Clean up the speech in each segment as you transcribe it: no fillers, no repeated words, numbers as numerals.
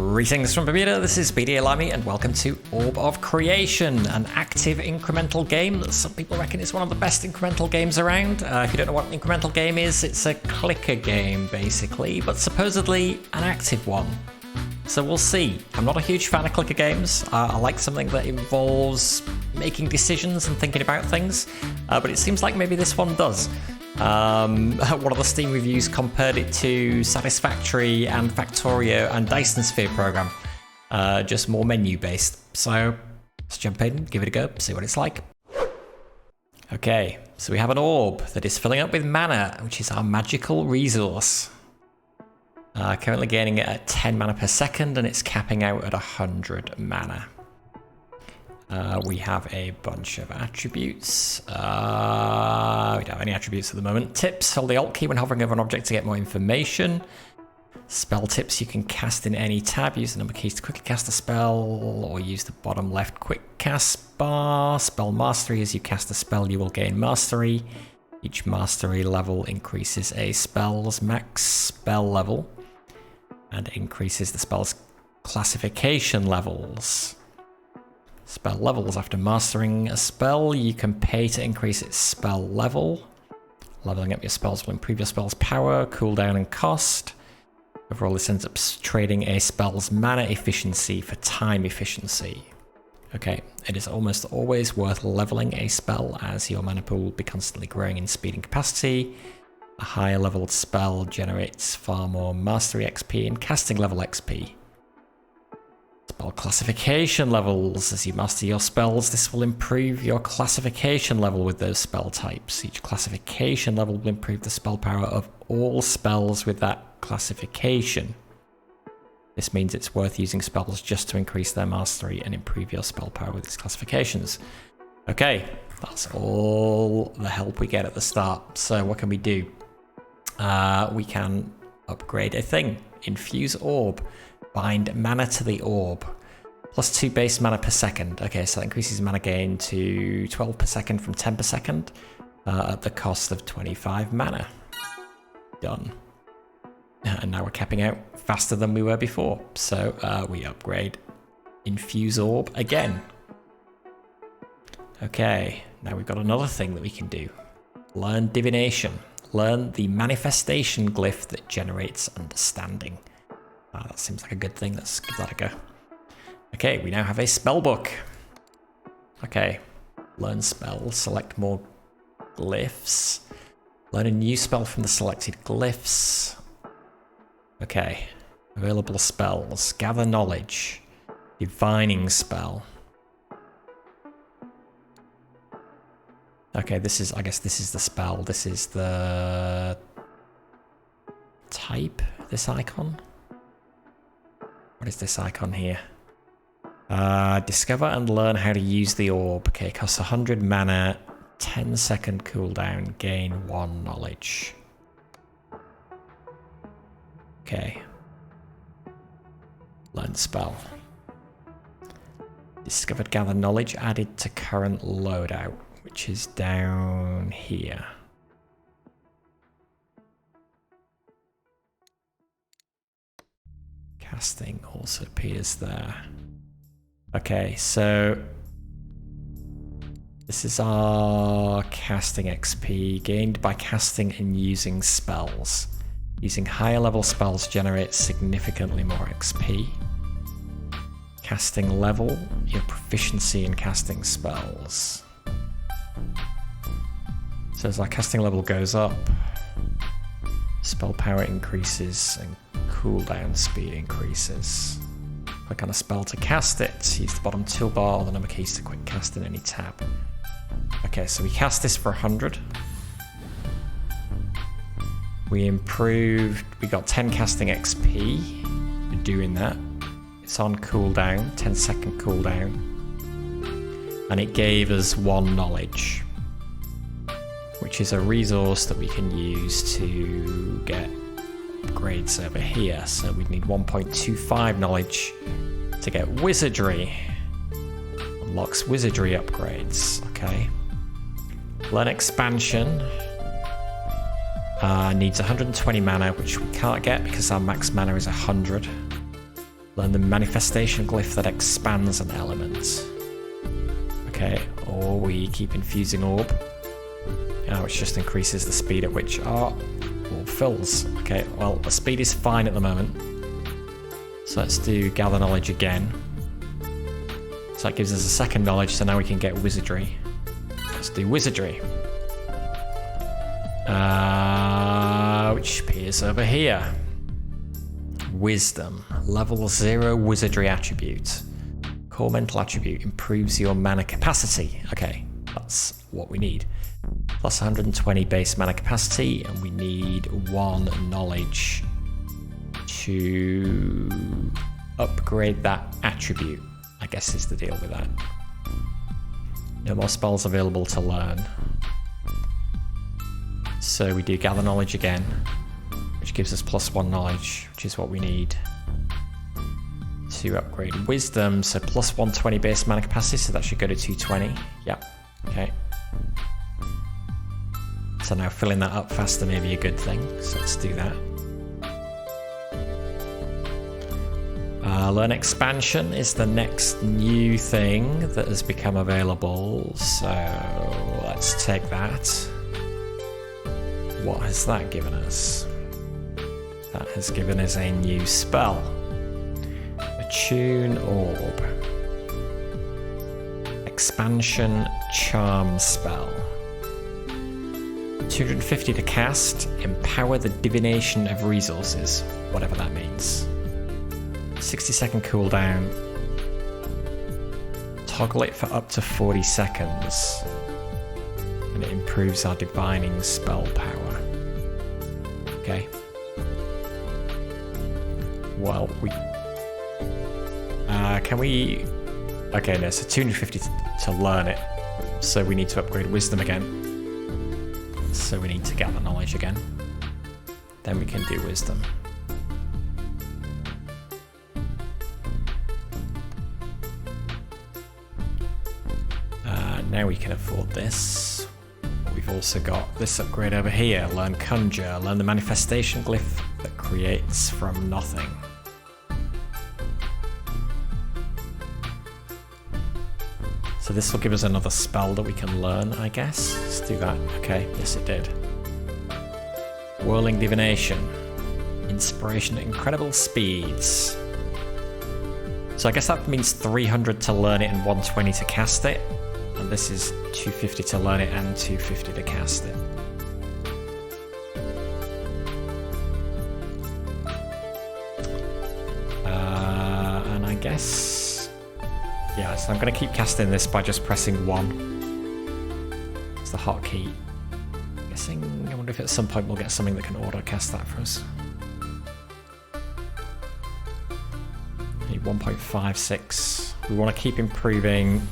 Greetings from Bermuda, this is BD Alami and welcome to Orb of Creation, an active incremental game that some people reckon is one of the best incremental games around. If you don't know what an incremental game is, it's a clicker game basically, but supposedly an active one. So we'll see. I'm not a huge fan of clicker games. I like something that involves making decisions and thinking about things, but it seems like maybe this one does. One of the Steam reviews compared it to Satisfactory and Factorio and Dyson Sphere program, just more menu based. So let's jump in, give it a go, see what it's like. Okay, so we have an orb that is filling up with mana, which is our magical resource. Currently gaining it at 10 mana per second, and it's capping out at 100 mana. We have a bunch of attributes. We don't have any attributes at the moment. Tips: hold the Alt key when hovering over an object to get more information. Spell tips: you can cast in any tab. Use the number keys to quickly cast a spell, or use the bottom left quick cast bar. Spell mastery: as you cast a spell, you will gain mastery. Each mastery level increases a spell's max spell level and increases the spell's classification levels. Spell levels: after mastering a spell, you can pay to increase its spell level. Leveling up your spells will improve your spell's power, cooldown, and cost. Overall, this ends up trading a spell's mana efficiency for time efficiency. Okay, it is almost always worth leveling a spell, as your mana pool will be constantly growing in speed and capacity. A higher leveled spell generates far more mastery XP and casting level XP. Spell classification levels: as you master your spells, this will improve your classification level with those spell types. Each classification level will improve the spell power of all spells with that classification. This means it's worth using spells just to increase their mastery and improve your spell power with its classifications. Okay, that's all the help we get at the start. So what can we do? We can upgrade a thing. Infuse Orb. Bind mana to the orb. Plus 2 base mana per second. Okay, so that increases mana gain to 12 per second from 10 per second at the cost of 25 mana. Done. And now we're capping out faster than we were before. So we upgrade Infuse Orb again. Okay, now we've got another thing that we can do. Learn Divination. Learn the manifestation glyph that generates understanding. That seems like a good thing. Let's give that a go. Okay, we now have a spell book. Okay, learn spell, select more glyphs. Learn a new spell from the selected glyphs. Okay, available spells. Gather knowledge. Divining spell. Okay, I guess this is the spell. This is the type, this icon. What is this icon here? Discover and learn how to use the orb. Okay, costs 100 mana, 10-second cooldown, gain 1 knowledge. Okay. Learn spell. Discovered gather knowledge added to current loadout, which is down here. Casting also appears there. Okay, so this is our casting XP gained by casting and using spells. Using higher level spells generates significantly more XP. Casting level, your proficiency in casting spells. So as our casting level goes up, spell power increases and cooldown speed increases. Click on a spell to cast it. Use the bottom toolbar or the number keys to quick cast in any tab. Okay, so we cast this for 100. We improved. We got 10 casting XP for doing that. It's on cooldown, 10-second cooldown, and it gave us 1 knowledge, which is a resource that we can use to get upgrades over here. So we'd need 1.25 knowledge to get wizardry. Unlocks wizardry upgrades. Okay. Learn expansion. Needs 120 mana, which we can't get because our max mana is 100. Learn the manifestation glyph that expands an element. Okay, or we keep infusing orb, which just increases the speed at which our orb fills. Okay, well, the speed is fine at the moment. So let's do gather knowledge again. So that gives us a second knowledge, so now we can get wizardry. Let's do wizardry. Which appears over here. Wisdom, level 0 wizardry attribute. Core mental attribute improves your mana capacity. Okay, that's what we need. Plus 120 base mana capacity, and we need 1 knowledge to upgrade that attribute, I guess is the deal with that. No more spells available to learn. So we do gather knowledge again, which gives us plus 1 knowledge, which is what we need to upgrade wisdom. So plus 120 base mana capacity, so that should go to 220. Yep, okay. So now filling that up faster may be a good thing, so let's do that. Learn expansion is the next new thing that has become available, so let's take that. What has that given us? That has given us a new spell. Attune Orb. Expansion Charm spell. 250 to cast. Empower the divination of resources. Whatever that means. 60-second cooldown. Toggle it for up to 40 seconds. And it improves our divining spell power. Okay. Well, we... can we... Okay, no, so 250 to learn it. So we need to upgrade wisdom again. So we need to gather knowledge again. Then we can do wisdom. Now we can afford this. We've also got this upgrade over here. Learn Conjure. Learn the manifestation glyph that creates from nothing. So this will give us another spell that we can learn, I guess. Let's do that. Okay, yes it did. Whirling Divination. Inspiration at incredible speeds. So I guess that means 300 to learn it and 120 to cast it. And this is 250 to learn it and 250 to cast it. And I guess... Yeah, so I'm going to keep casting this by just pressing 1. It's the hotkey. Guessing, I wonder if at some point we'll get something that can auto-cast that for us. Need 1.56. We want to keep improving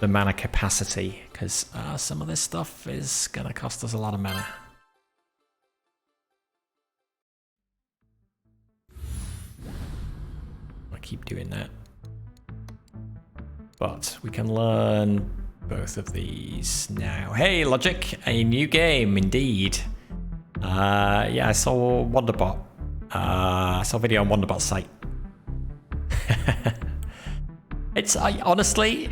the mana capacity, because some of this stuff is going to cost us a lot of mana. I keep doing that. But we can learn both of these now. Hey, Logic, a new game indeed. Yeah, I saw Wonderbot. I saw a video on Wonderbot's site. Honestly...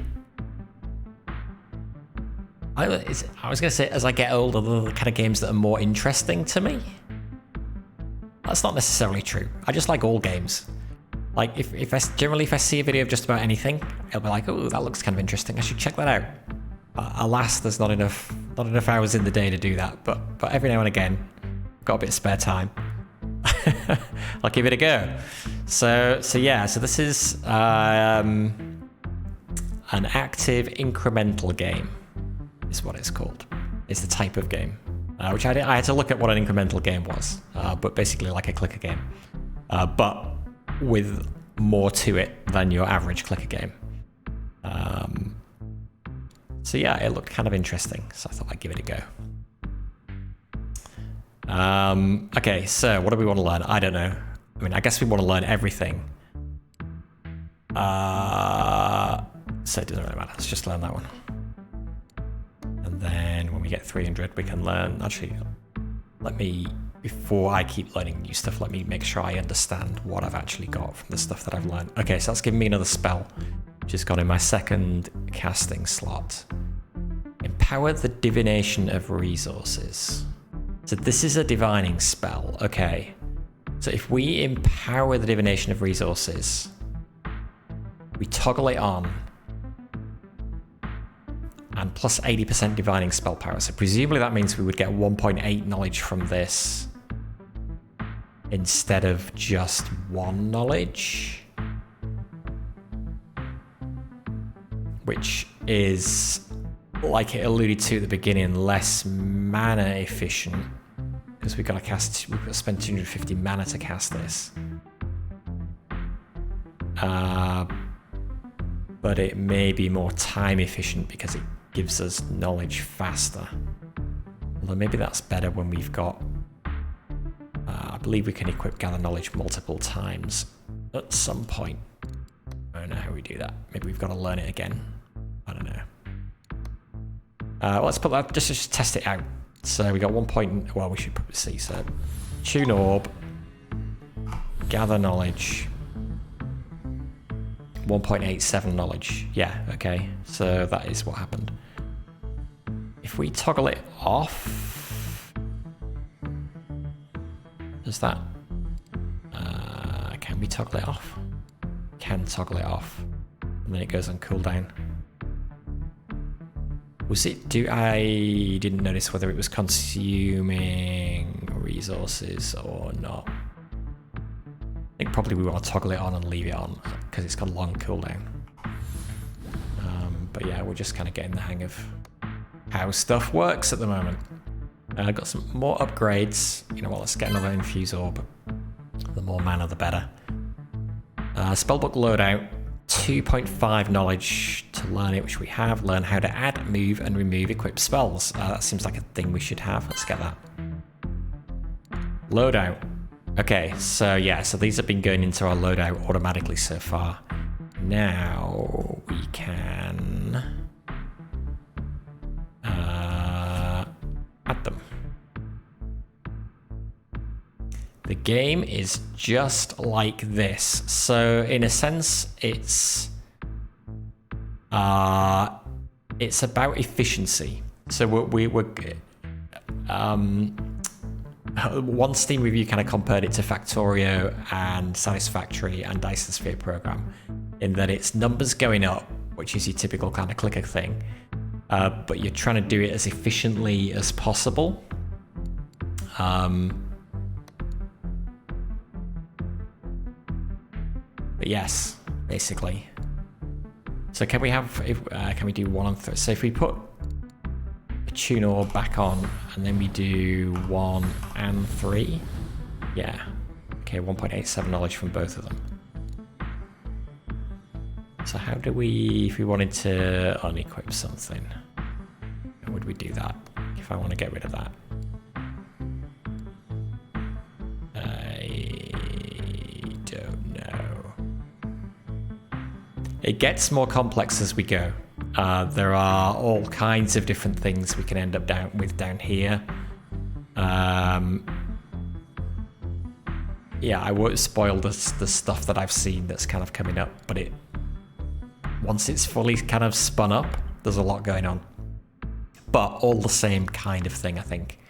I was going to say, as I get older, the kind of games that are more interesting to me. That's not necessarily true. I just like all games. Like, if I see a video of just about anything, I'll be like, oh, that looks kind of interesting. I should check that out. Alas, there's not enough hours in the day to do that. But every now and again, I've got a bit of spare time. I'll give it a go. So yeah. So this is an active incremental game. Is what it's called. It's the type of game, which I had to look at what an incremental game was, but basically like a clicker game, but with more to it than your average clicker game. So yeah, it looked kind of interesting, so I thought I'd give it a go. Okay, so what do we want to learn? I don't know. I mean, I guess we want to learn everything. So it doesn't really matter. Let's just learn that one. And then when we get 300, we can learn... Actually, let me before I keep learning new stuff, let me make sure I understand what I've actually got from the stuff that I've learned. Okay, so that's giving me another spell, which has gone in my second casting slot. Empower the divination of resources. So this is a divining spell, okay. So if we empower the divination of resources, we toggle it on, and plus 80% divining spell power. So presumably that means we would get 1.8 knowledge from this instead of just 1 knowledge, which is, like it alluded to at the beginning, less mana efficient because we've got to spend 250 mana to cast this. But it may be more time efficient because it gives us knowledge faster. Although maybe that's better when we've got... I believe we can equip Gather Knowledge multiple times at some point. I don't know how we do that. Maybe we've got to learn it again. I don't know. Let's put that, just test it out. So we got 1 point, well, we should probably see. So Tune Orb, Gather Knowledge, 1.87 knowledge. Yeah, okay. So that is what happened. If we toggle it off, does that... can we toggle it off? Can toggle it off. And then it goes on cooldown. Was it... I didn't notice whether it was consuming resources or not. I think probably we want to toggle it on and leave it on because it's got a long cooldown. But yeah, we're just kind of getting the hang of how stuff works at the moment. I've got some more upgrades. You know what, let's get another Infuse Orb. The more mana, the better. Spellbook loadout, 2.5 knowledge to learn it, which we have. Learn how to add, move, and remove equipped spells. That seems like a thing we should have. Let's get that. Loadout. Okay, so yeah, so these have been going into our loadout automatically so far. Now we can add them. The game is just like this. So in a sense, it's about efficiency. So we're one Steam review kind of compared it to Factorio and Satisfactory and Dyson Sphere Program, in that it's numbers going up, which is your typical kind of clicker thing, but you're trying to do it as efficiently as possible. But yes, basically. So can we have? Can we do 1 and 3? So if we put a Tune Orb back on, and then we do 1 and 3, yeah. Okay, 1.87 knowledge from both of them. So how do we, if we wanted to unequip something, how would we do that? If I want to get rid of that. I don't know. It gets more complex as we go. There are all kinds of different things we can end up down here. Yeah, I won't spoil the stuff that I've seen that's kind of coming up, but once it's fully kind of spun up, there's a lot going on. But all the same kind of thing, I think.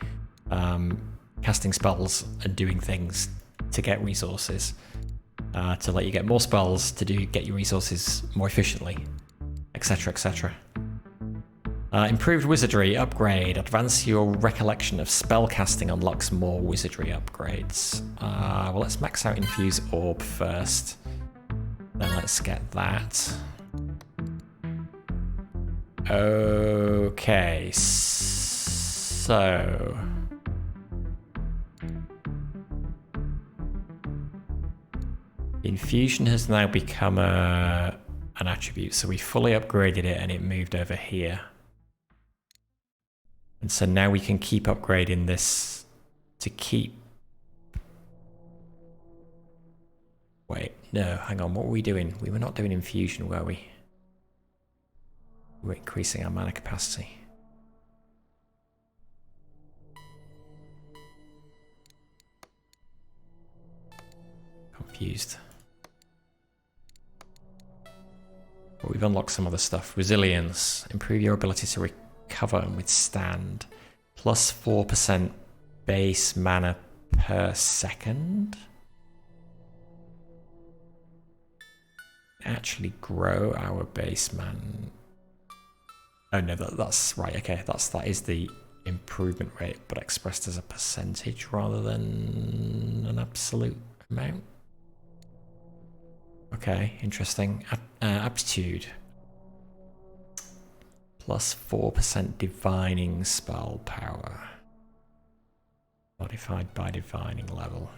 Casting spells and doing things to get resources, to let you get more spells, to get your resources more efficiently, etc, etc. Improved wizardry upgrade. Advance your recollection of spell casting unlocks more wizardry upgrades. Well, let's max out Infuse Orb first. Then let's get that. Okay, so... Infusion has now become an attribute, so we fully upgraded it and it moved over here. And so now we can keep upgrading this to keep... Wait, no, hang on, what were we doing? We were not doing infusion, were we? We were increasing our mana capacity. confused. But we've unlocked some other stuff. Resilience. Improve your ability to recover and withstand. Plus 4% base mana per second. Actually grow our base man. Oh no, that's right. Okay, that is the improvement rate, but expressed as a percentage rather than an absolute amount. Okay, interesting. Aptitude. Plus 4% divining spell power. Modified by divining level.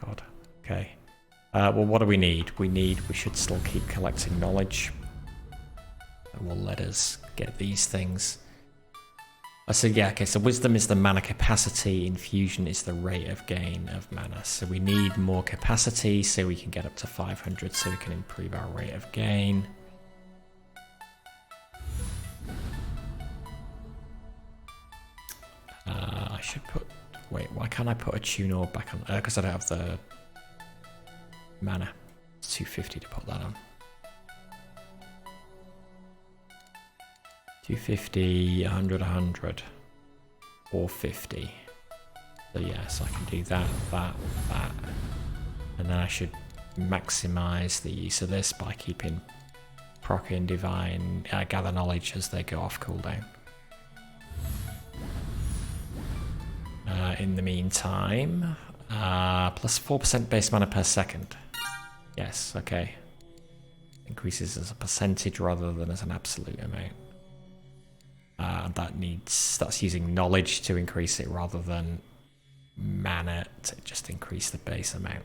God. Okay. Well, what do we need? We should still keep collecting knowledge. That will let us get these things. So yeah, okay, so wisdom is the mana capacity, infusion is the rate of gain of mana. So we need more capacity so we can get up to 500 so we can improve our rate of gain. I should put, wait, why can't I put a tune orb back on? Because I don't have the mana. It's 250 to put that on. 250, 100, 100, or 50. So yeah, so I can do that, that, and then I should maximize the use of this by keeping proc and divine gather knowledge as they go off cooldown. In the meantime, plus 4% base mana per second. Yes, okay. Increases as a percentage rather than as an absolute amount. That's using knowledge to increase it rather than mana to just increase the base amount.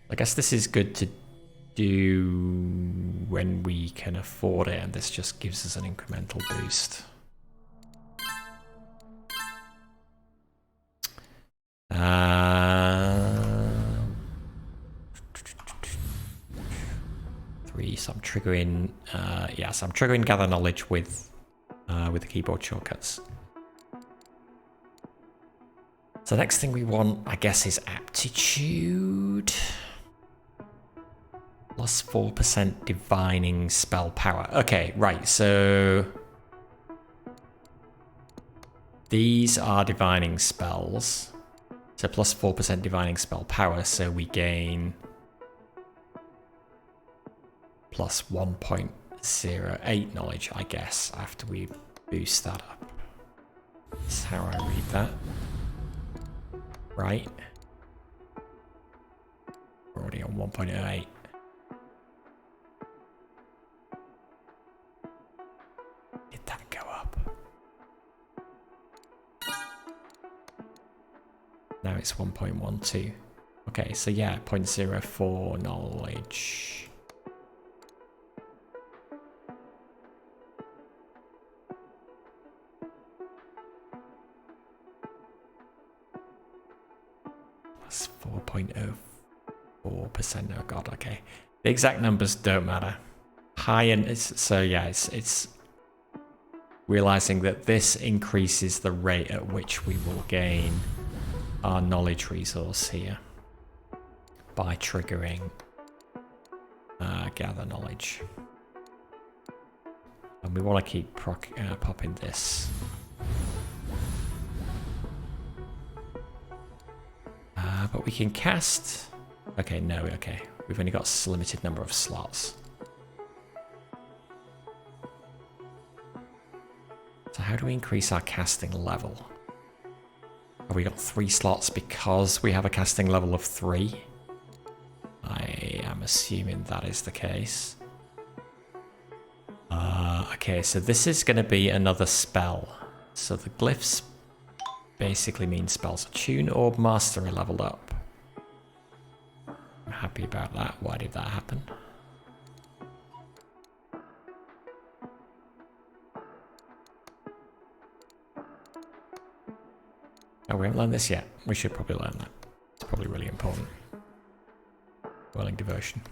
I guess this is good to do when we can afford it, and this just gives us an incremental boost. So I'm triggering, so I'm triggering gather knowledge with the keyboard shortcuts. So next thing we want, I guess, is aptitude. Plus 4% divining spell power. Okay, right, so these are divining spells. So plus 4% divining spell power, so we gain plus 1.08 knowledge, I guess, after we boost that up. That's how I read that. Right. We're already on 1.08. Did that go up? Now it's 1.12. Okay, so yeah, 0.04 knowledge. Plus 4.04%. Oh god, okay. The exact numbers don't matter. High and so yeah, it's realizing that this increases the rate at which we will gain our knowledge resource here by triggering gather knowledge. And we want to keep popping this. But we can cast... Okay, no, okay. We've only got a limited number of slots. So how do we increase our casting level? Have we got 3 slots because we have a casting level of 3? I am assuming that is the case. Okay, so this is going to be another spell. So the glyphs basically mean spells. Tune Orb Mastery leveled up. I'm happy about that. Why did that happen? Oh, we haven't learned this yet. We should probably learn that. It's probably really important. Whirling Devotion.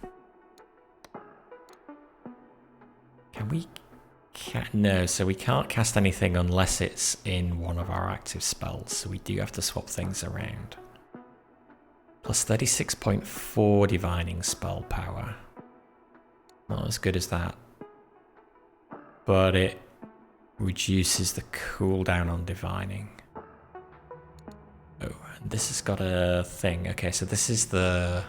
Can we No, so we can't cast anything unless it's in one of our active spells, so we do have to swap things around. Plus 36.4 divining spell power. Not as good as that. But it reduces the cooldown on divining. Oh, and this has got a thing. Okay, so this is the...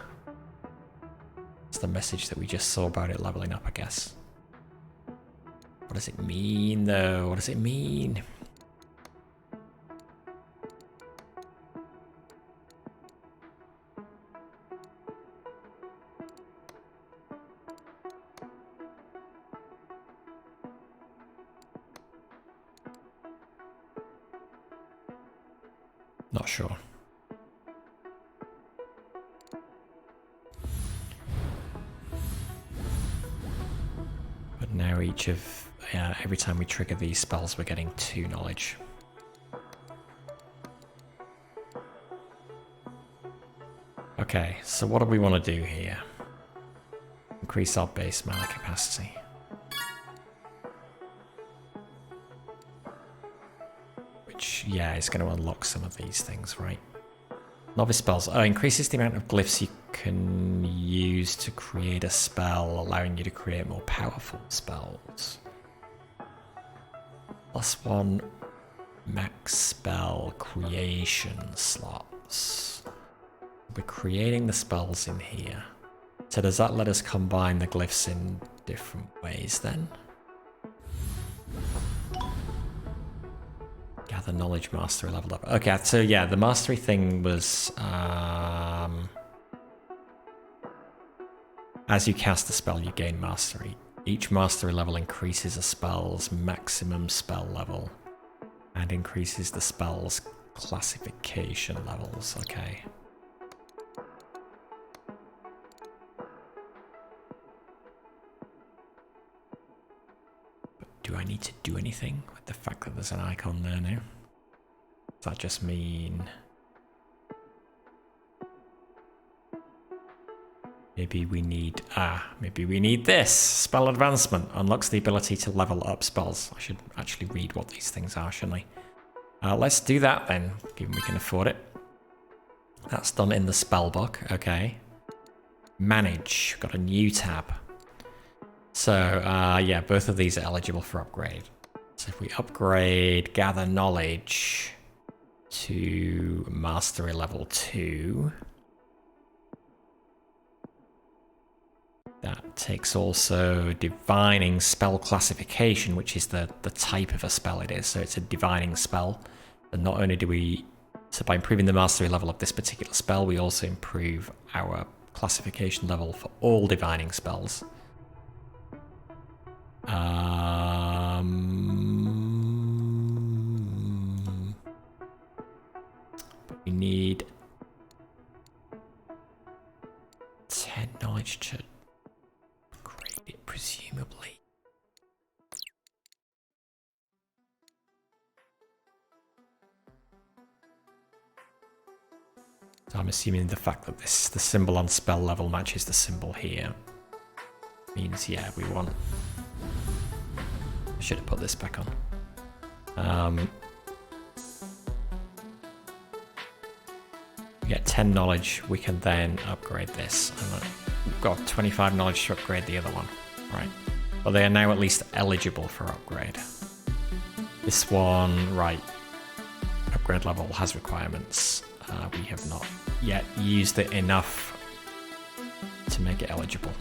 It's the message that we just saw about it leveling up, I guess. What does it mean, though? What does it mean? Not sure. But now each of... every time we trigger these spells, we're getting 2 knowledge. Okay, so what do we want to do here? Increase our base mana capacity. Which, yeah, is going to unlock some of these things, right? Novice spells. Oh, increases the amount of glyphs you can use to create a spell, allowing you to create more powerful spells. +1 max spell creation slots. We're creating the spells in here. So does that let us combine the glyphs in different ways then? Gather knowledge mastery leveled up. Okay, so yeah, the mastery thing was as you cast a spell, you gain mastery. Each mastery level increases a spell's maximum spell level and increases the spell's classification levels. Okay. But do I need to do anything with the fact that there's an icon there now? Does that just mean... Maybe we need, maybe we need this. Spell advancement unlocks the ability to level up spells. I should actually read what these things are, shouldn't I? Let's do that then, given we can afford it. That's done in the spell book, okay. Manage, got a new tab. So, yeah, both of these are eligible for upgrade. So if we upgrade Gather Knowledge to Mastery Level 2... That takes also Divining Spell Classification, which is the type of a spell it is. So it's a Divining spell. And not only do we... So by improving the mastery level of this particular spell, we also improve our classification level for all Divining spells. But we need 10 knowledge to... it, presumably. So I'm assuming the fact that the symbol on spell level matches the symbol here means, yeah, we want... I should have put this back on. We get 10 knowledge, we can then upgrade this. And we've got 25 knowledge to upgrade the other one, right? But they are now at least eligible for upgrade. This one, right, upgrade level has requirements. We have not yet used it enough to make it eligible.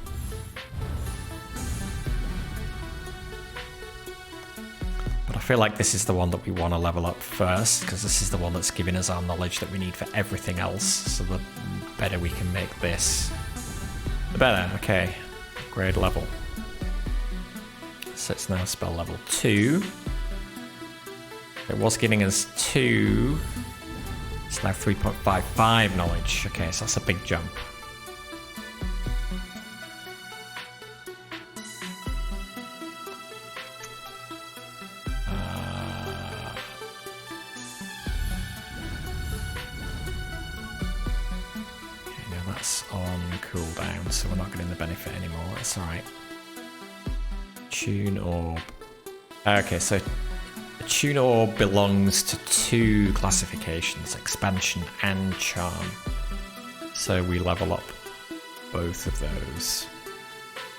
But I feel like this is the one that we want to level up first, because this is the one that's giving us our knowledge that we need for everything else. So the better we can make this, the better. Okay, upgrade level. So it's now spell level 2. It was giving us 2. It's now 3.55 knowledge. Okay, so that's a big jump. Okay, now that's on cooldown, so we're not getting the benefit anymore. That's alright. Tune Orb. Okay, so a tune orb belongs to 2 classifications, expansion and charm. So we level up both of those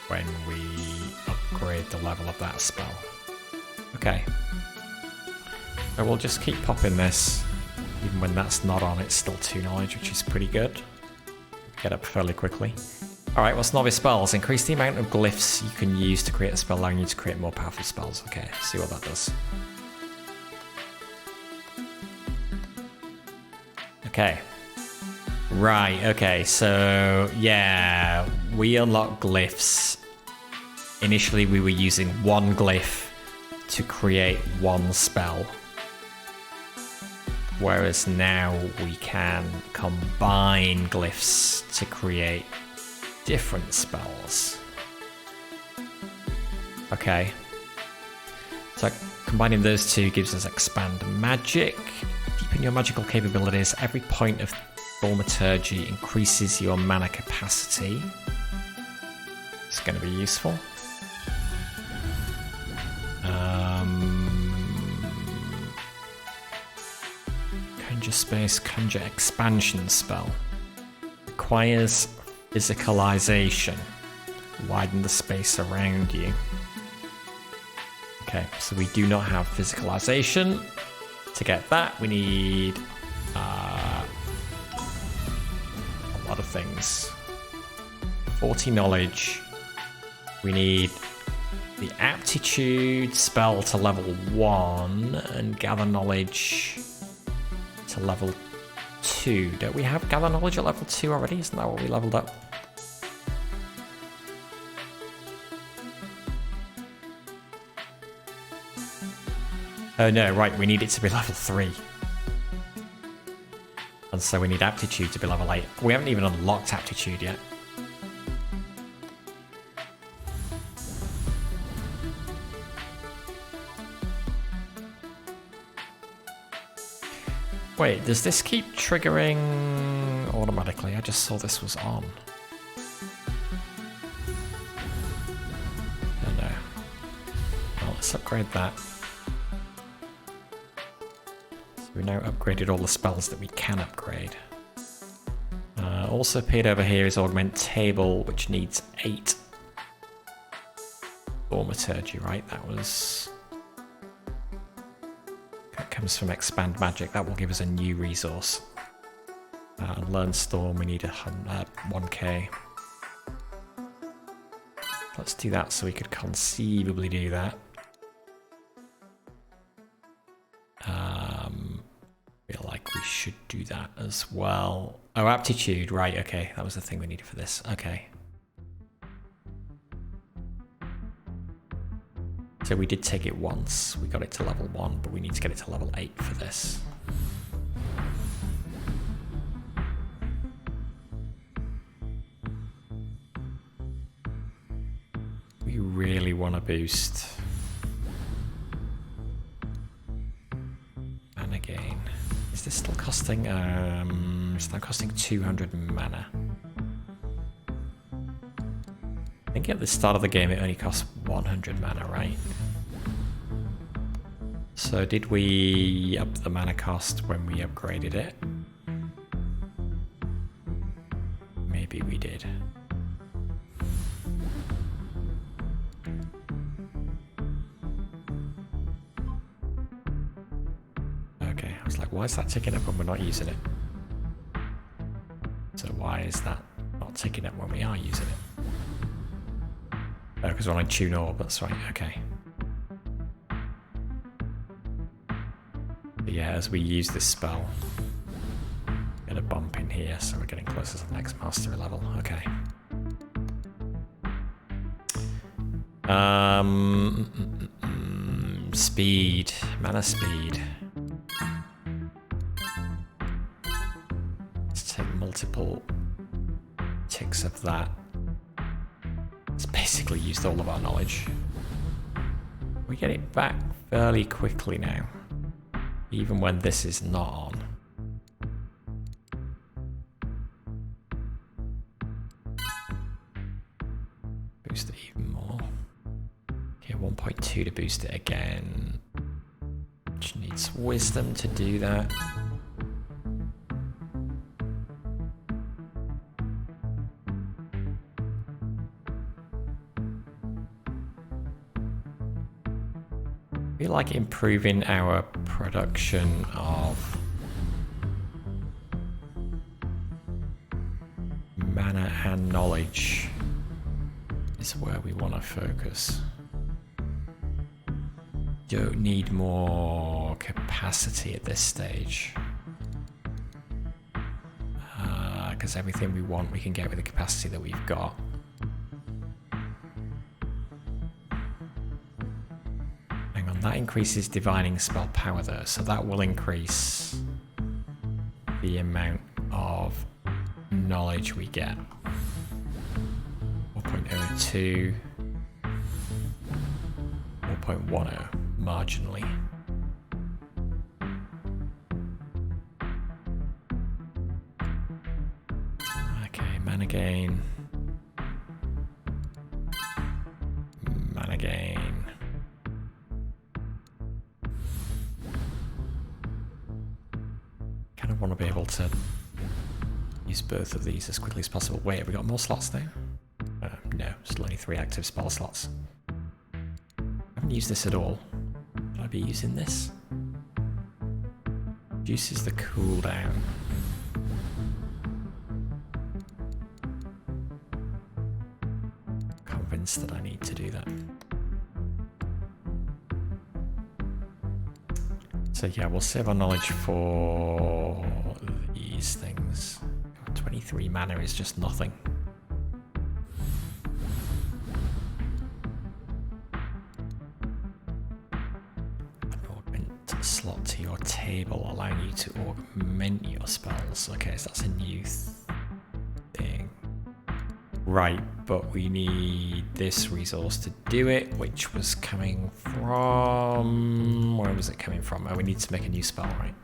when we upgrade the level of that spell. Okay. So we'll just keep popping this. Even when that's not on, it's still 2 knowledge, which is pretty good. Get up fairly quickly. Alright, what's novice spells? Increase the amount of glyphs you can use to create a spell, allowing you to create more powerful spells. Okay, see what that does. Okay. Right, okay, so yeah, we unlock glyphs. Initially we were using 1 glyph to create 1 spell. Whereas now we can combine glyphs to create different spells. Okay. So combining those 2 gives us expand magic. Deepen your magical capabilities. Every point of thaumaturgy increases your mana capacity. It's going to be useful. Conjure space, conjure expansion spell. Requires physicalization. Widen the space around you. Okay, so we do not have physicalization. To get that, we need a lot of things. 40 knowledge. We need the aptitude spell to level 1 and gather knowledge to level 2. Don't we have gather knowledge at level 2 already? Isn't that what we leveled up? Oh no, right, we need it to be level 3. And so we need aptitude to be level 8. We haven't even unlocked aptitude yet. Wait, does this keep triggering automatically? I just saw this was on. Oh no. Well, let's upgrade that. So we now upgraded all the spells that we can upgrade. Also appeared over here is Augment Table, which needs 8 thaumaturgy, right? That comes from Expand Magic. That will give us a new resource. Learn Storm, we need 1k. Let's do that so we could conceivably do that. Feel like we should do that as well. Oh, aptitude, right, okay. That was the thing we needed for this. Okay. So we did take it once. We got it to level 1, but we need to get it to level 8 for this. We really want to boost. And again, is this still costing? It's now costing 200 mana. I think at the start of the game it only costs 100 mana, right? So did we up the mana cost when we upgraded it? Maybe we did. Okay, I was like, why is that ticking up when we're not using it? So why is that not ticking up when we are using it? Oh, because we're on Tune Orb, that's right, okay. But yeah, as we use this spell, get a bump in here, so we're getting closer to the next mastery level, okay. Speed, mana speed. Let's take multiple ticks of that. It's basically used all of our knowledge. We get it back fairly quickly now, even when this is not on. Boost it even more. Okay, 1.2 to boost it again. Which needs wisdom to do that. I feel like improving our production of mana and knowledge is where we want to focus. Don't need more capacity at this stage. Because everything we want we can get with the capacity that we've got. Hang on, that increases divining spell power though, so that will increase the amount of knowledge we get. 4.02, 4.10, marginally. Okay, mana gain. Mana gain. Kind of want to be able to use both of these as quickly as possible. Wait, have we got more slots now? No, still only 3 active spell slots. I haven't used this at all. Should I be using this? Reduces the cooldown. Convinced that I need to do that. So yeah, we'll save our knowledge for these things. 23 mana is just nothing. Slot to your table, allowing you to augment your spells. Okay, so that's a new thing. Right, but we need this resource to do it, which was coming from... Where was it coming from? Oh, we need to make a new spell, right?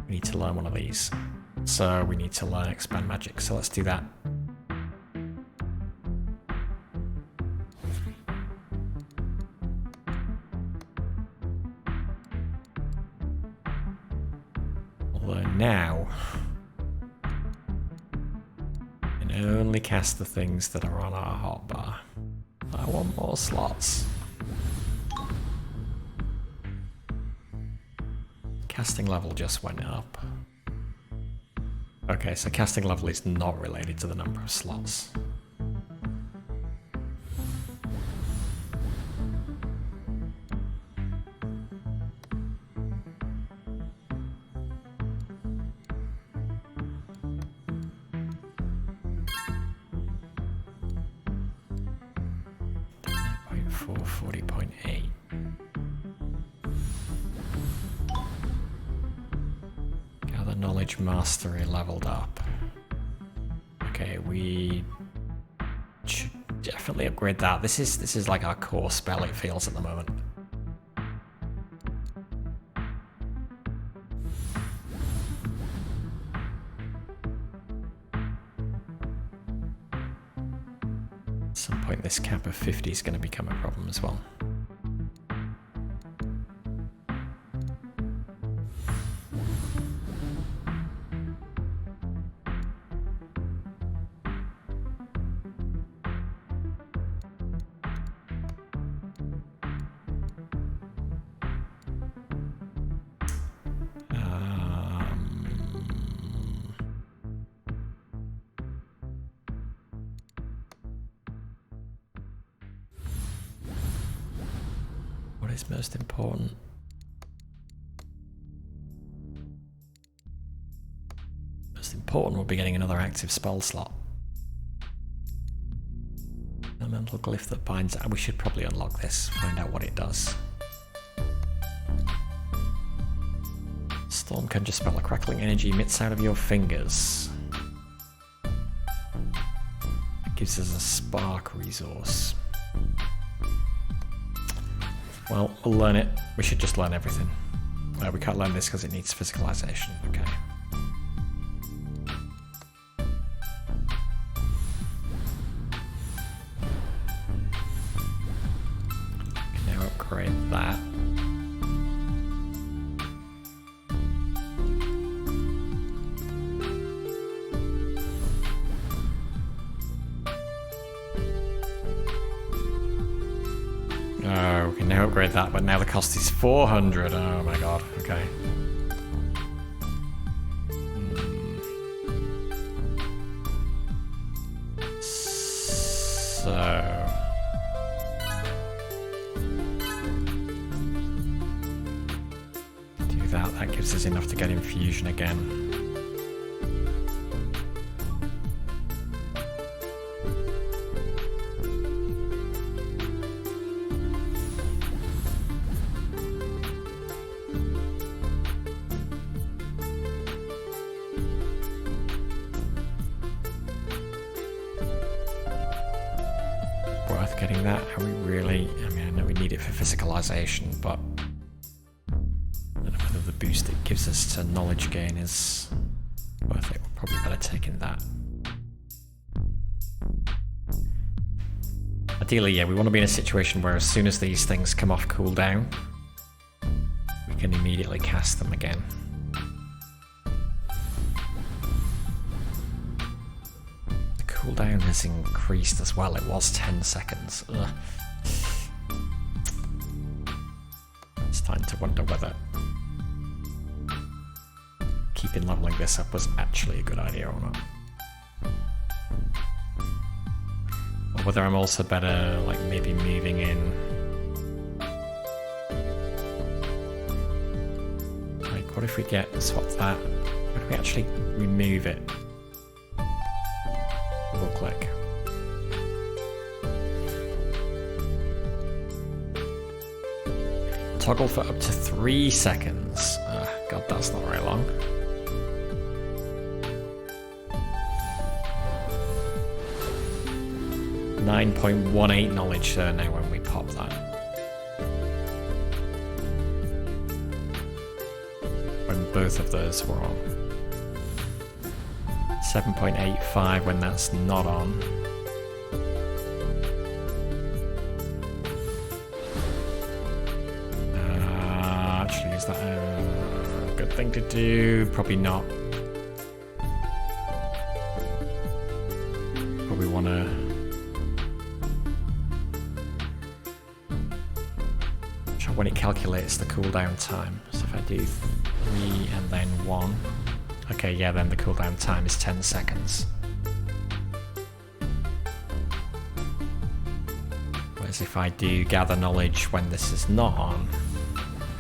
We need to learn one of these. So we need to learn Expand Magic, so let's do that. Now, we can only cast the things that are on our hotbar. I want more slots. Casting level just went up. Okay, so casting level is not related to the number of slots. Mastery leveled up. Okay, we should definitely upgrade that. This is like our core spell, it feels at the moment. At some point this cap of 50 is going to become a problem as well. What is most important? Most important will be getting another active spell slot. A mental glyph that binds. We should probably unlock this, find out what it does. Storm Conjure spell, a crackling energy emits out of your fingers. It gives us a spark resource. Well, we'll learn it. We should just learn everything. We can't learn this because it needs physicalization. Okay. with that, but now the cost is 400. Oh my god, okay. So... do that, that gives us enough to get infusion again. Worth getting that? Are we really? I mean, I know we need it for physicalization, but I don't know whether the boost it gives us to knowledge gain is worth it. We're probably better taking that. Ideally, yeah, we want to be in a situation where as soon as these things come off cooldown, we can immediately cast them again. Cooldown has increased as well. It was 10 seconds. Ugh. It's time to wonder whether keeping leveling this up was actually a good idea or not. Or whether I'm also better, like, maybe moving in. Like, what if we swap that? What if we actually remove it? Double click. Toggle for up to 3 seconds. God, that's not very long. .18 knowledge there now when we pop that. When both of those were on. 7.85 when that's not on. Actually, is that a good thing to do? Probably not. Probably want to... when it calculates the cooldown time. So if I do 3 and then 1. Okay, yeah, then the cooldown time is 10 seconds. Whereas if I do gather knowledge when this is not on,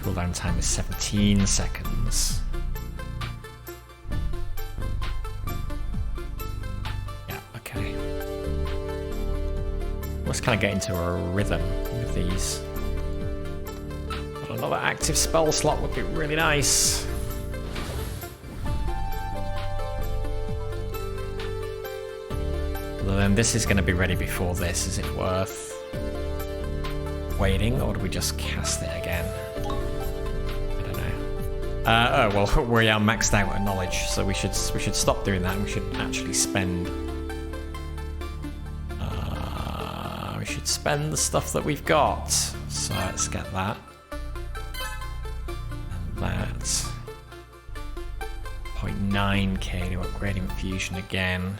cooldown time is 17 seconds. Yeah, okay. Let's kind of get into a rhythm with these. But another active spell slot would be really nice. Then this is going to be ready before this. Is it worth waiting, or do we just cast it again? I don't know. Oh well, we are maxed out at knowledge, so we should stop doing that. And we should actually spend. We should spend the stuff that we've got. So let's get that. And that. 0.9k to upgrade infusion again.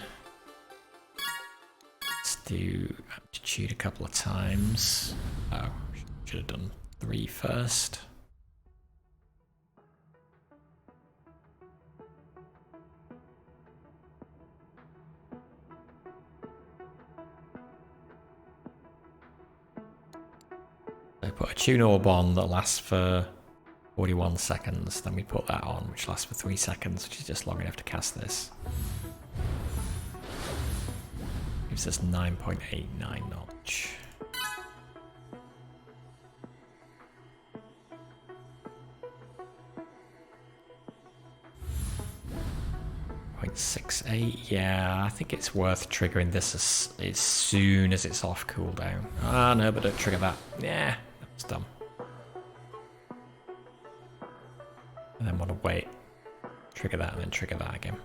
Do aptitude a couple of times. Oh, should have done 3 first. I put a tune orb on that lasts for 41 seconds, then we put that on, which lasts for 3 seconds, which is just long enough to cast this. Gives us 9.89 knowledge. .68. Yeah, I think it's worth triggering this as soon as it's off cooldown. Ah, no, but don't trigger that. Yeah, that's dumb. And then want to wait. Trigger that and then trigger that again.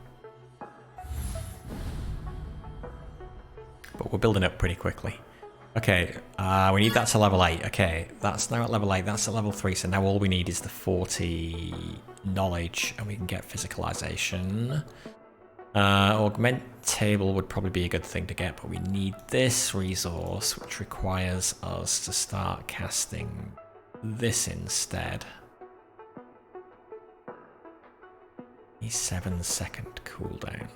But we're building up pretty quickly. Okay, we need that to level 8. Okay, that's now at level 8, that's at level 3, so now all we need is the 40 knowledge, and we can get physicalization. Augment table would probably be a good thing to get, but we need this resource, which requires us to start casting this instead. A 7-second cooldown.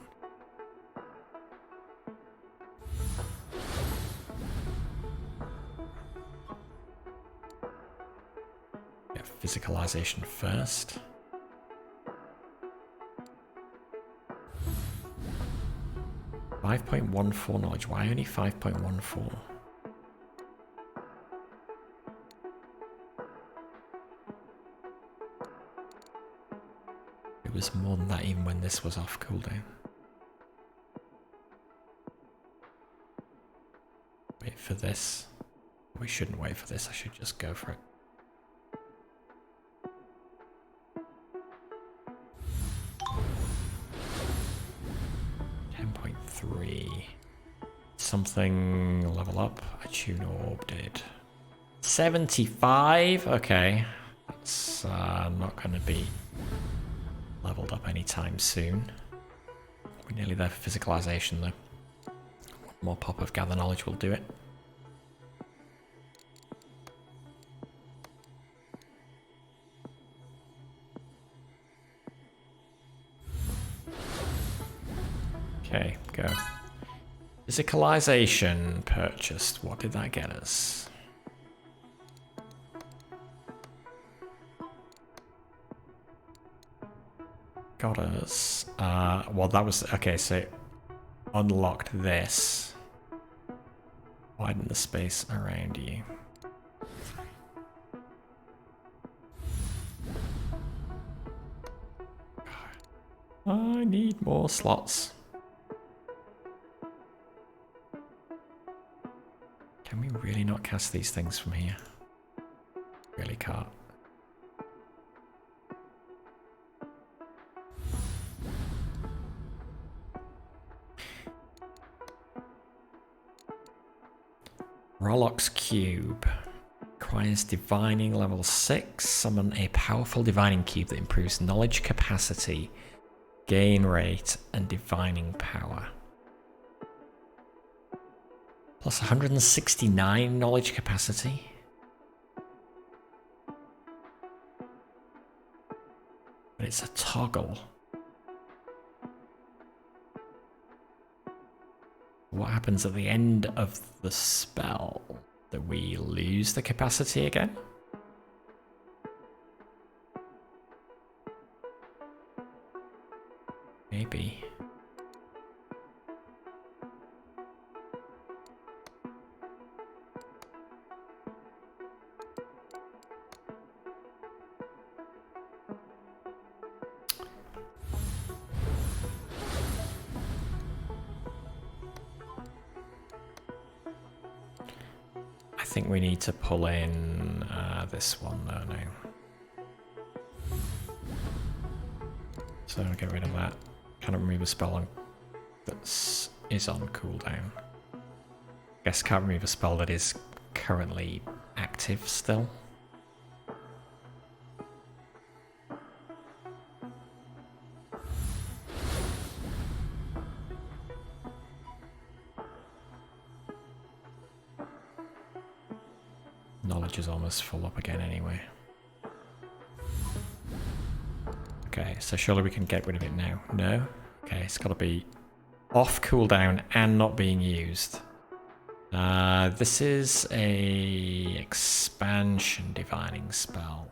Get physicalization first. .14 knowledge. Why only 5.14? It was more than that even when this was off cooldown. Wait for this. We shouldn't wait for this, I should just go for it. Something level up. I tune orb did 75. Okay, that's not going to be leveled up anytime soon. We're nearly there for physicalization though. One more pop of gather knowledge will do it. Okay, go. Physicalization purchased. What did that get us? Got us. Well, that was okay. So unlocked this. Widen the space around you. I need more slots. Can we really not cast these things from here? Really can't. Rollock's Cube. Requires Divining level 6. Summon a powerful Divining Cube that improves knowledge capacity, gain rate, and Divining power. Plus 169 knowledge capacity. But it's a toggle. What happens at the end of the spell? Do we lose the capacity again? Maybe. I think we need to pull in this one though now. So I'll get rid of that. Can't remove a spell on that is on cooldown. Guess can't remove a spell that is currently active still. Knowledge is almost full up again anyway. Okay, so surely we can get rid of it now. No? Okay, it's got to be off cooldown and not being used. This is a expansion divining spell.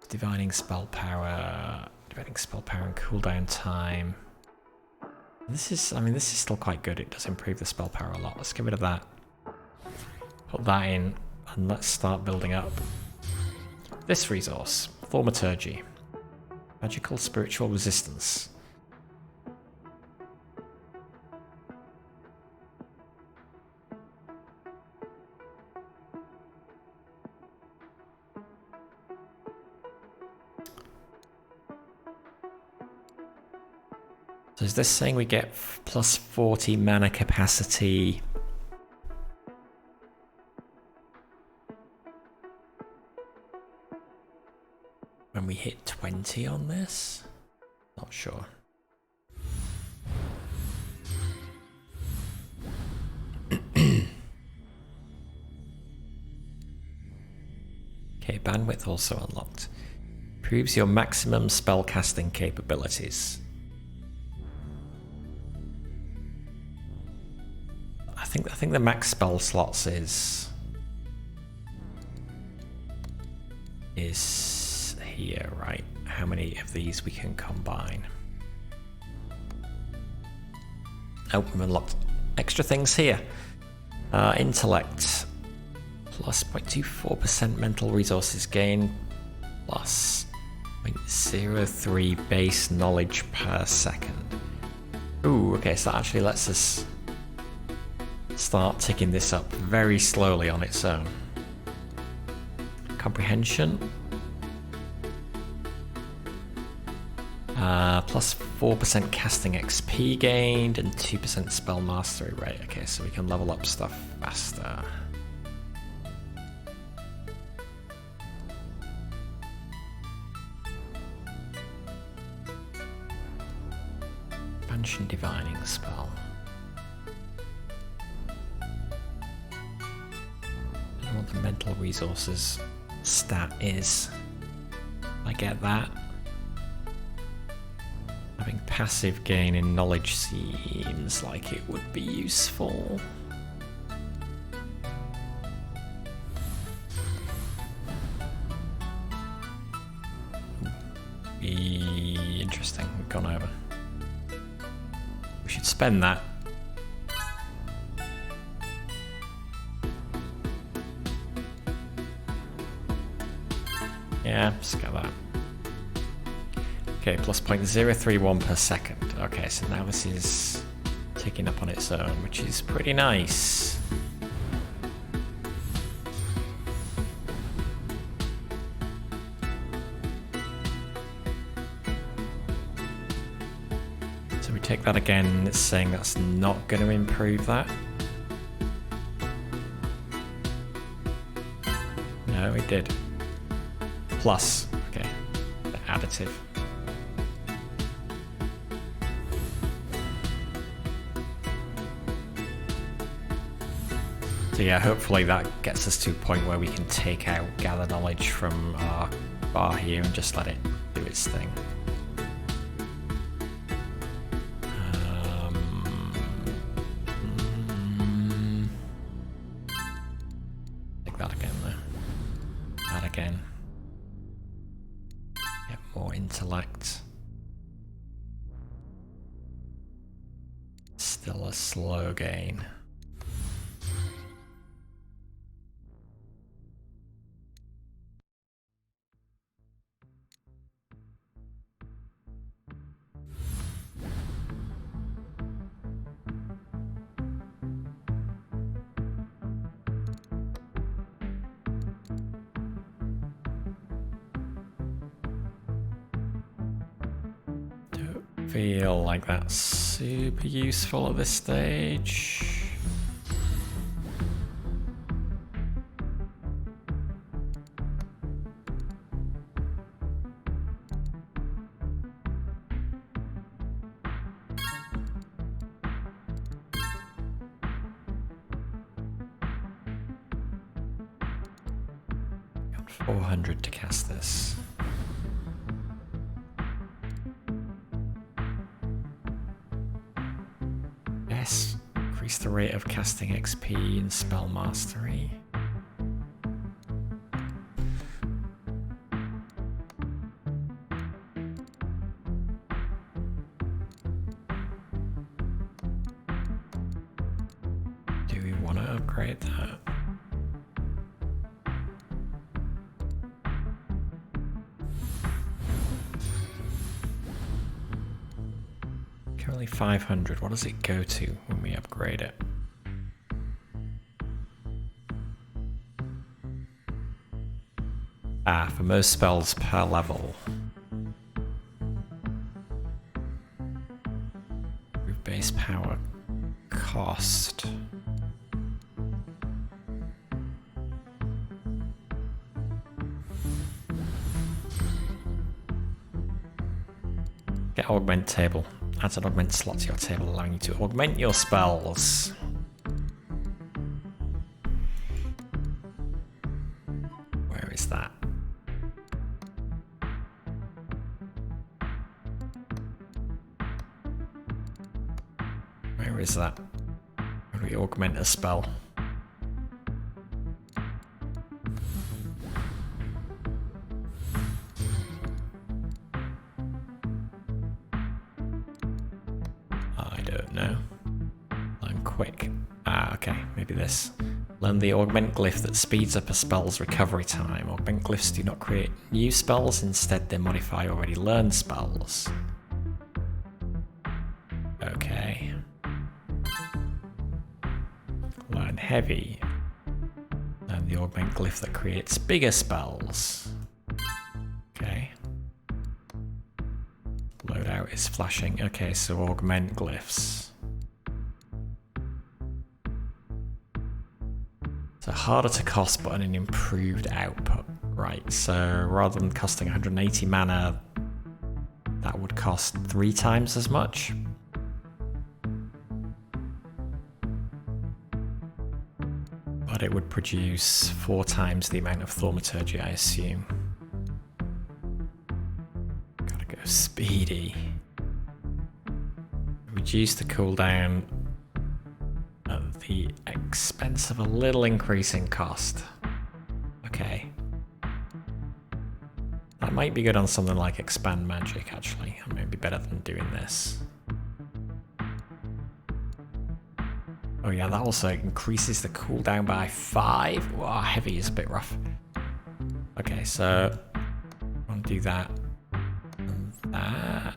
Divining spell power and cooldown time. This is, I mean, this is still quite good. It does improve the spell power a lot. Let's get rid of that. Put that in, and let's start building up this resource. Thaumaturgy. Magical spiritual resistance. So is this saying we get plus 40 mana capacity? When we hit 20 on this? Not sure. Okay, bandwidth also unlocked. Improves your maximum spellcasting capabilities. I think the max spell slots is here, right? How many of these we can combine? Oh, we've unlocked extra things here. Intellect plus 0.24% mental resources gain plus 0.03 base knowledge per second. Ooh, okay, so that actually lets us start ticking this up very slowly on its own. Comprehension. Plus 4% casting XP gained and 2% spell mastery rate. Okay, so we can level up stuff faster. Expansion divining spell. I don't know what the mental resources stat is. I get that. Having passive gain in knowledge seems like it would be useful. Be interesting. We've gone over. We should spend that. Yeah, let's get that. Okay, plus 0.031 per second. Okay, so now this is ticking up on its own, which is pretty nice. So we take that again, it's saying that's not going to improve that. No, it did. Plus, okay, the additive. So yeah, hopefully that gets us to a point where we can take out gather knowledge from our bar here and just let it do its thing. Take that again though. That again. Get more intellect. Still a slow gain. Feel like that's super useful at this stage. Got 400 to cast this. Increase the rate of casting XP and spell mastery. Do we want to upgrade that? Currently 500. What does it go to when we upgrade it? For most spells per level. Base power cost. Get augment table. Adds an augment slot to your table, allowing you to augment your spells. Where is that? Where is that? How do we augment a spell? I don't know. Learn quick. Ah, okay, maybe this. Learn the augment glyph that speeds up a spell's recovery time. Augment glyphs do not create new spells, instead they modify already learned spells. Okay. Learn heavy. Learn the augment glyph that creates bigger spells. Okay. Loadout is flashing. Okay, so augment glyphs. So harder to cost, but an improved output. Right, so rather than costing 180 mana, that would cost 3 times as much. But it would produce 4 times the amount of thaumaturgy, I assume. Gotta go speedy. Reduce the cooldown at the expense of a little increase in cost. Okay. That might be good on something like Expand Magic, actually. It might be better than doing this. Oh yeah, that also increases the cooldown by 5. Wow, heavy is a bit rough. Okay, so I want to do that and that.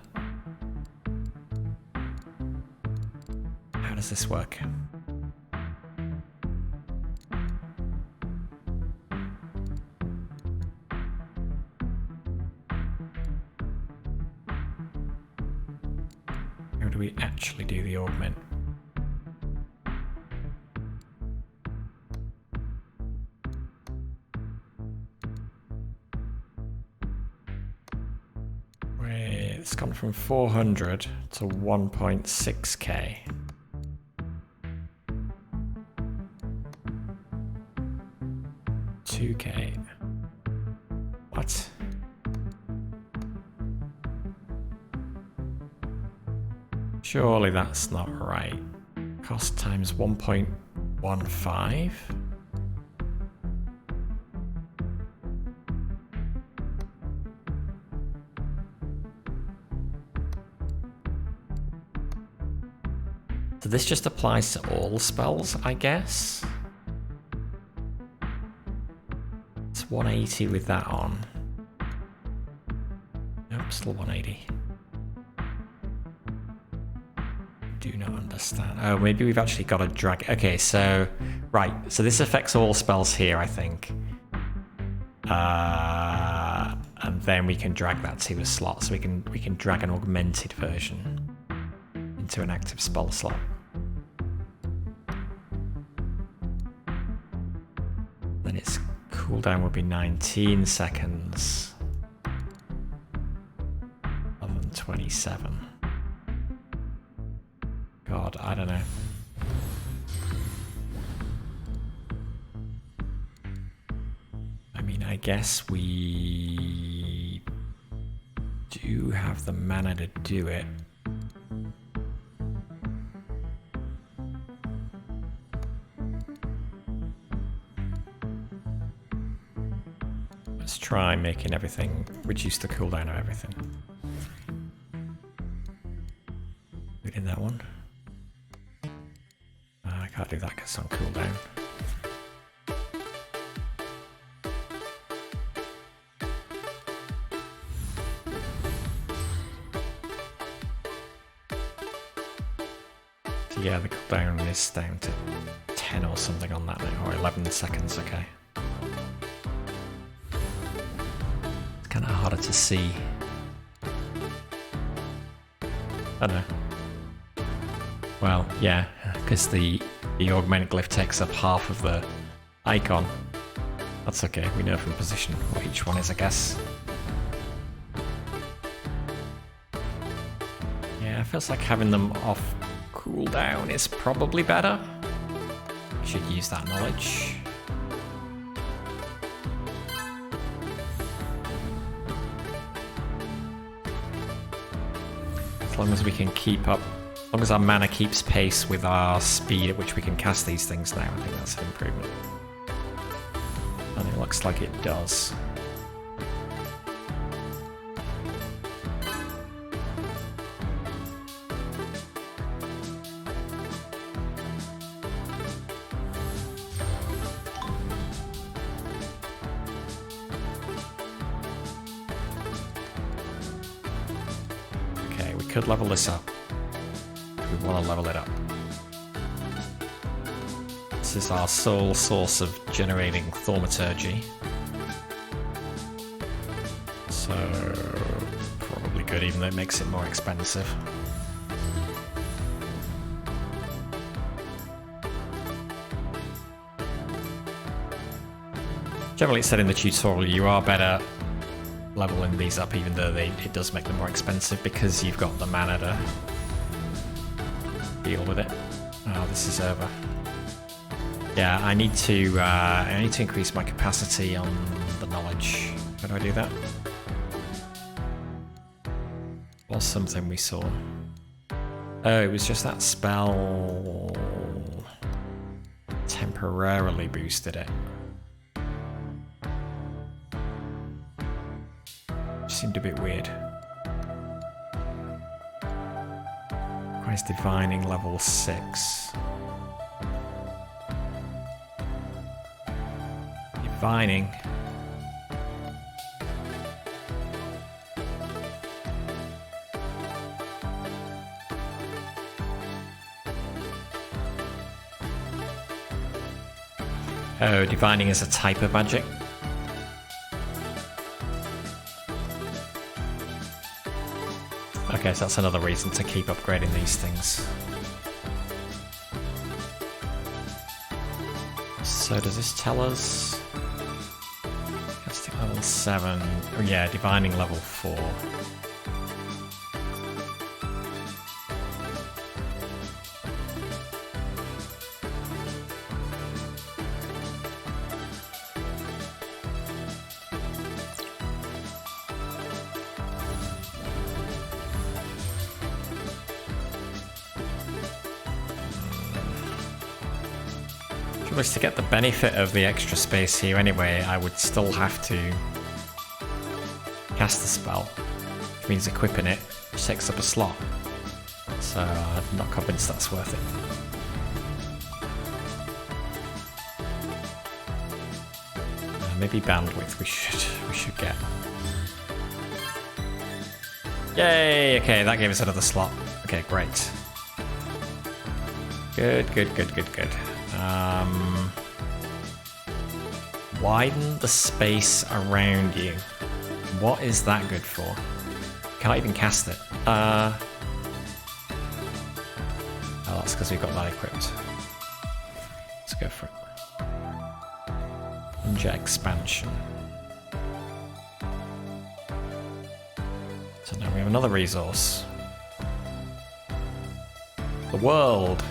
How does this work? How do we actually do the augment? It's gone from 400 to 1.6k. $2k. What? Surely that's not right. Cost times 1.15? So this just applies to all spells, I guess? It's 180 with that on. Nope, still 180. Do not understand. Oh, maybe we've actually got to drag. Okay, so right. So this affects all spells here, I think. And then we can drag that to a slot. So we can drag an augmented version into an active spell slot. Then its cooldown would be 19 seconds rather than 27. God, I don't know. I mean, I guess we do have the mana to do it. Let's try making everything, reduce the cooldown of everything. We did that one. I can't do that because it's on cooldown. So yeah, the cooldown is down to 10 or something on that now, or 11 seconds, okay. It's kind of harder to see. I don't know. Well, yeah, because the augment glyph takes up half of the icon. That's okay, we know from position what each one is, I guess. Yeah, it feels like having them off cooldown is probably better. Should use that knowledge. As long as we can keep up As long as our mana keeps pace with our speed at which we can cast these things now, I think that's an improvement. And it looks like it does. Okay, we could level this up. We want to level it up. This is our sole source of generating thaumaturgy. So, probably good, even though it makes it more expensive. Generally, it said in the tutorial you are better leveling these up, even though it does make them more expensive because you've got the mana to deal with it. Oh, this is over. Yeah, I need to increase my capacity on the knowledge. How do I do that? Was something we saw. Oh, it was just that spell temporarily boosted it. Seemed a bit weird. Requires divining level 6. Divining. Oh, divining is a type of magic. Okay, so that's another reason to keep upgrading these things. So does this tell us? Casting level 7. Oh yeah, divining level 4. To get the benefit of the extra space here anyway, I would still have to cast the spell, which means equipping it takes up a slot. So I'm not convinced that's worth it. Maybe bandwidth we should get. Yay! Okay, that gave us another slot. Okay, great. Good. Widen the space around you. What is that good for? Can't even cast it. Oh, that's because we've got that equipped. Let's go for it. Conjure expansion. So now we have another resource. The world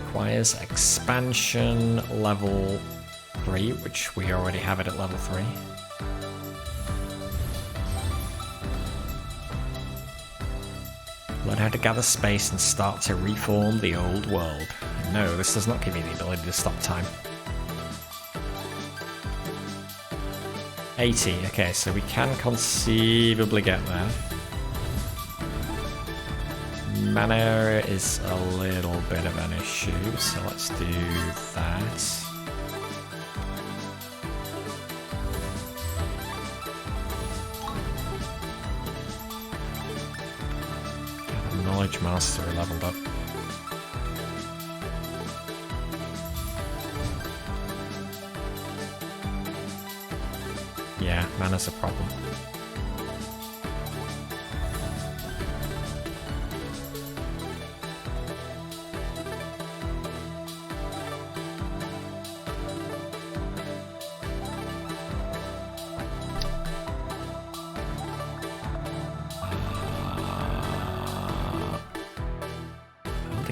requires expansion level 3, which we already have it at level 3. Learn how to gather space and start to reform the old world. No, this does not give me the ability to stop time. 80, okay, so we can conceivably get there. Mana is a little bit of an issue, so let's do that. Knowledge Master leveled up. Yeah, mana's a problem.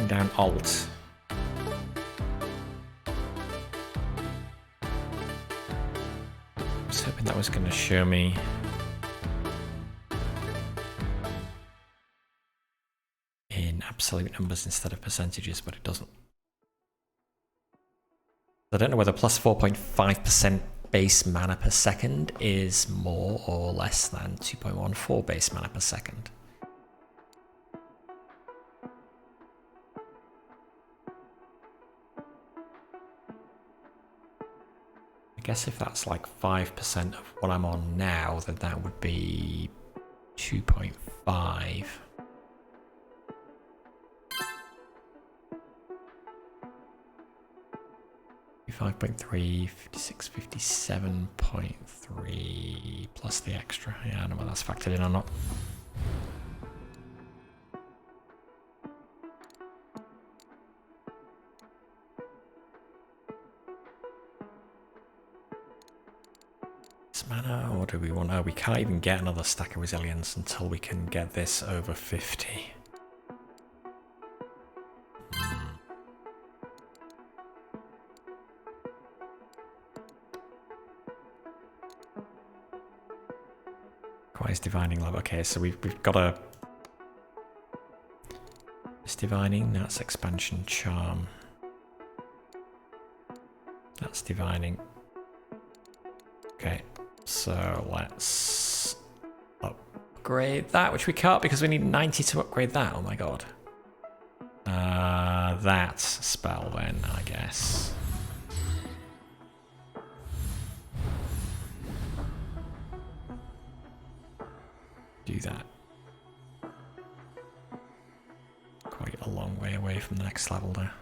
Down Alt. I was hoping that was going to show me. in absolute numbers instead of percentages, but it doesn't. I don't know whether plus 4.5% base mana per second is more or less than 2.14 base mana per second. I guess if that's like 5% of what I'm on now, then that would be 2.5. 55.3, 56, 57.3 plus the extra. Yeah, I don't know whether that's factored in or not. This mana, or do we want? Oh, we can't even get another stack of resilience until we can get this over 50. Requires divining level. Okay, so we've got a. It's divining. That's expansion charm. That's divining. Okay, so let's upgrade that, which we can't because we need 90 to upgrade that. Oh my god. That spell then, I guess. Do that. Quite a long way away from the next level there.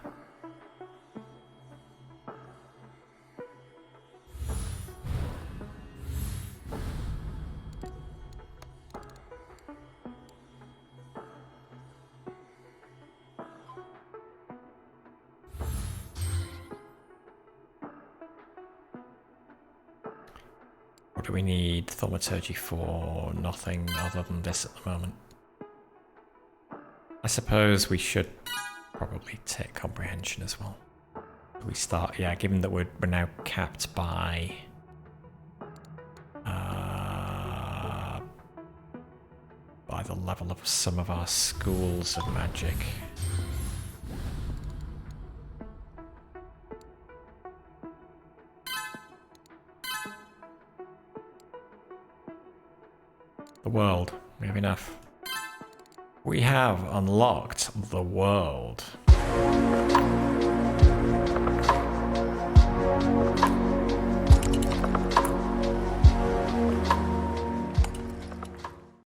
What do we need thaumaturgy for? Nothing other than this at the moment. I suppose we should probably take comprehension as well. We start, yeah, given that we're now capped by the level of some of our schools of magic. The world. We have enough. We have unlocked the world.